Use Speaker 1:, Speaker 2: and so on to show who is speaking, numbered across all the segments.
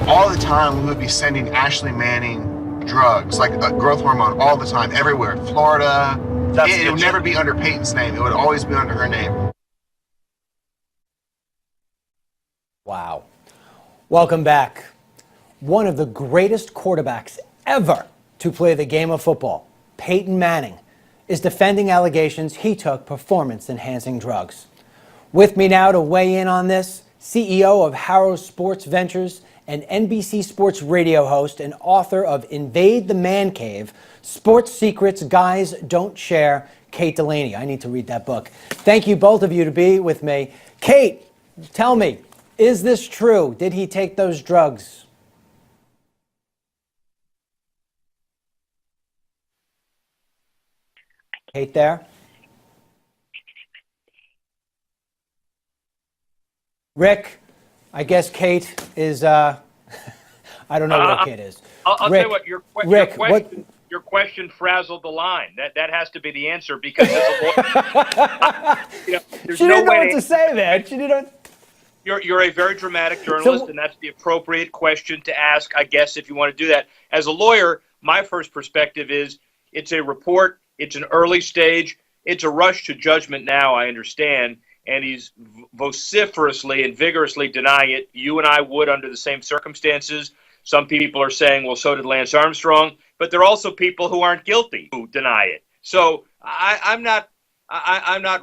Speaker 1: all the time we would be sending Ashley Manning drugs, like growth hormone, all the time, everywhere. Florida. It would never be under Peyton's name. It would always be under her name.
Speaker 2: Wow. Welcome back. One of the greatest quarterbacks ever to play the game of football, Peyton Manning, is defending allegations he took performance-enhancing drugs. With me now to weigh in on this, CEO of Horrow Sports Ventures and NBC Sports radio host and author of Invade the Man Cave, Sports Secrets Guys Don't Share, Kate Delaney. I need to read that book. Thank you both of you to be with me. Kate, tell me, is this true? Did he take those drugs? Kate there? Rick, I guess Kate is, I don't know what Kate is.
Speaker 3: I'll
Speaker 2: Rick,
Speaker 3: tell you what,
Speaker 2: Rick,
Speaker 3: your question frazzled the line. That has to be the answer because there's
Speaker 2: she didn't know what to say, man. She didn't.
Speaker 3: You're a very dramatic journalist, and that's the appropriate question to ask, I guess, if you want to do that. As a lawyer, my first perspective is it's a report, it's an early stage, it's a rush to judgment now, I understand, and he's vociferously and vigorously denying it. You and I would under the same circumstances. Some people are saying, well, so did Lance Armstrong, but there are also people who aren't guilty who deny it. So I'm not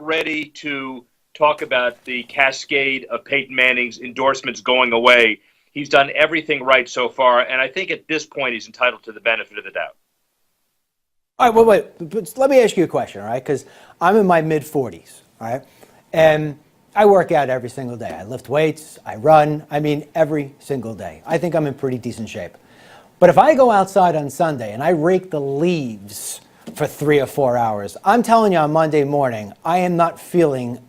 Speaker 3: ready to talk about the cascade of Peyton Manning's endorsements going away. He's done everything right so far, and I think at this point he's entitled to the benefit of the doubt.
Speaker 2: All right, well, wait, but let me ask you a question, all right? Because I'm in my mid-40s, all right? And I work out every single day. I lift weights, I run, every single day. I think I'm in pretty decent shape. But if I go outside on Sunday and I rake the leaves for 3 or 4 hours, I'm telling you on Monday morning, I am not feeling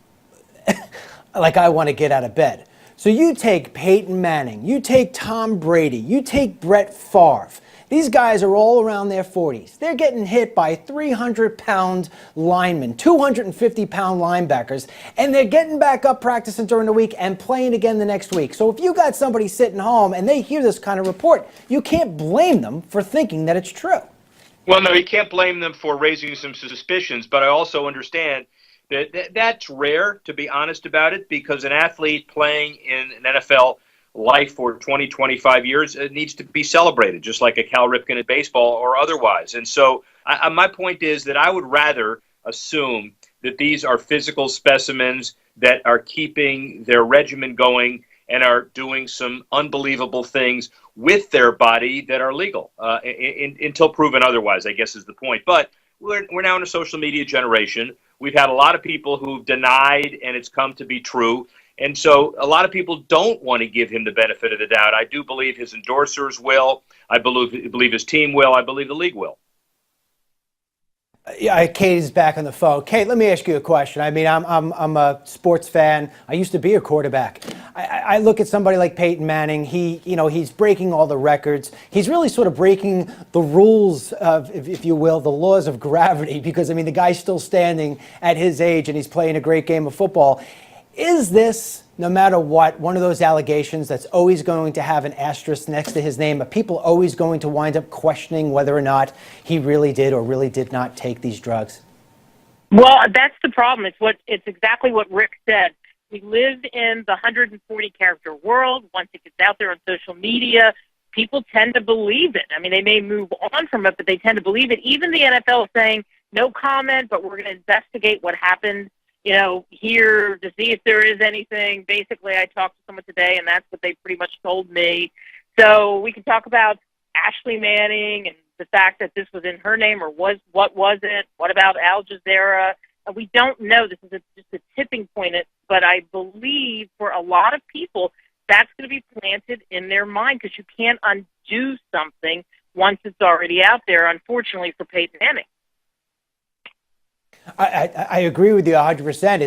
Speaker 2: like I want to get out of bed. So you take Peyton Manning, you take Tom Brady, you take Brett Favre. These guys are all around their 40s. They're getting hit by 300-pound linemen, 250-pound linebackers, and they're getting back up practicing during the week and playing again the next week. So if you got somebody sitting home and they hear this kind of report, you can't blame them for thinking that it's true.
Speaker 3: Well, no, you can't blame them for raising some suspicions, but I also understand that's rare, to be honest about it, because an athlete playing in an NFL life for 20, 25 years, it needs to be celebrated, just like a Cal Ripken in baseball or otherwise. And so my point is that I would rather assume that these are physical specimens that are keeping their regimen going and are doing some unbelievable things with their body that are legal until proven otherwise, I guess is the point. But we're now in a social media generation. We've had a lot of people who've denied, and it's come to be true. And so a lot of people don't want to give him the benefit of the doubt. I do believe his endorsers will. I believe his team will. I believe the league will.
Speaker 2: Yeah, Kate is back on the phone. Kate, let me ask you a question. I'm a sports fan. I used to be a quarterback. I look at somebody like Peyton Manning. He's breaking all the records. He's really sort of breaking the rules of, if you will, the laws of gravity, because the guy's still standing at his age and he's playing a great game of football. Is this, no matter what, one of those allegations that's always going to have an asterisk next to his name, but people always going to wind up questioning whether or not he really did or really did not take these drugs?
Speaker 4: Well, that's the problem. It's exactly what Rick said. We live in the 140-character world. Once it gets out there on social media, people tend to believe it. They may move on from it, but they tend to believe it. Even the NFL is saying, no comment, but we're going to investigate what happened here to see if there is anything. Basically, I talked to someone today, and that's what they pretty much told me. So we can talk about Ashley Manning and the fact that this was in her name, or what was it? What about Al Jazeera? We don't know. This is just a tipping point. But I believe for a lot of people, that's going to be planted in their mind because you can't undo something once it's already out there, unfortunately, for Peyton Manning.
Speaker 2: I agree with you 100%.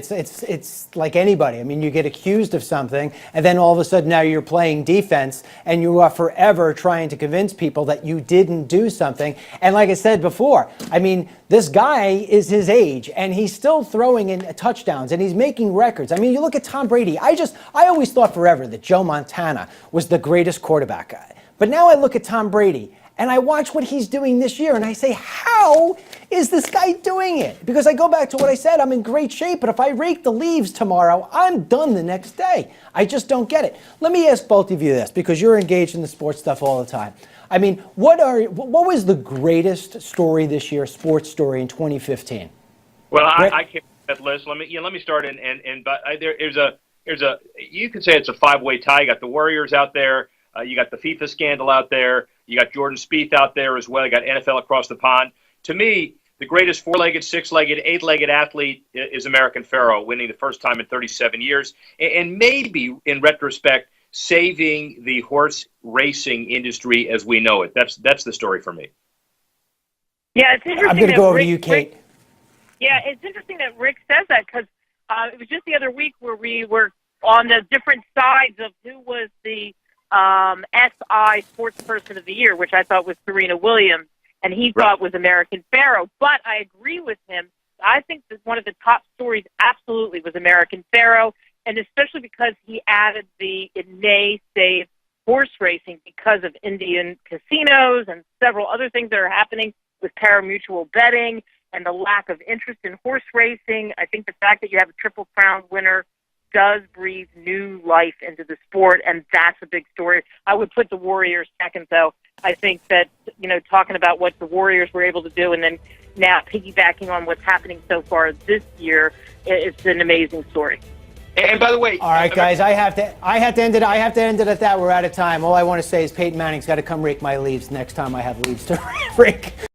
Speaker 2: It's like anybody. I mean, you get accused of something, and then all of a sudden now you're playing defense, and you are forever trying to convince people that you didn't do something. And like I said before, I mean, this guy is his age, and he's still throwing in touchdowns, and he's making records. I mean, you look at Tom Brady. I always thought forever that Joe Montana was the greatest quarterback. But now I look at Tom Brady, and I watch what he's doing this year, and I say, how is this guy doing it? Because I go back to what I said, I'm in great shape, but if I rake the leaves tomorrow, I'm done the next day. I just don't get it. Let me ask both of you this, because you're engaged in the sports stuff all the time. I mean, what was the greatest story this year, sports story in 2015?
Speaker 3: Well, I can't that list. Let me start but there's a you could say it's a five-way tie. You got the Warriors out there. You got the FIFA scandal out there. You got Jordan Spieth out there as well. You got NFL across the pond. To me, the greatest four-legged, six-legged, eight-legged athlete is American Pharaoh, winning the first time in 37 years. And maybe, in retrospect, saving the horse racing industry as we know it. That's the story for me.
Speaker 4: Yeah, it's interesting.
Speaker 2: I'm going to go over to you, Kate.
Speaker 4: Yeah, it's interesting that Rick says that because it was just the other week where we were on the different sides of who was the SI Sports Person of the Year, which I thought was Serena Williams, and he thought was American Pharaoh. But I agree with him. I think that one of the top stories absolutely was American Pharaoh, and especially because he added the it may save horse racing because of Indian casinos and several other things that are happening with pari-mutuel betting and the lack of interest in horse racing. I think the fact that you have a Triple Crown winner does breathe new life into the sport, and that's a big story. I would put the Warriors second, though. I think that, talking about what the Warriors were able to do and then now piggybacking on what's happening so far this year, it's an amazing story.
Speaker 3: And by the way,
Speaker 2: all right, guys, I have to end it at that. We're out of time. All I want to say is Peyton Manning's got to come rake my leaves next time I have leaves to rake.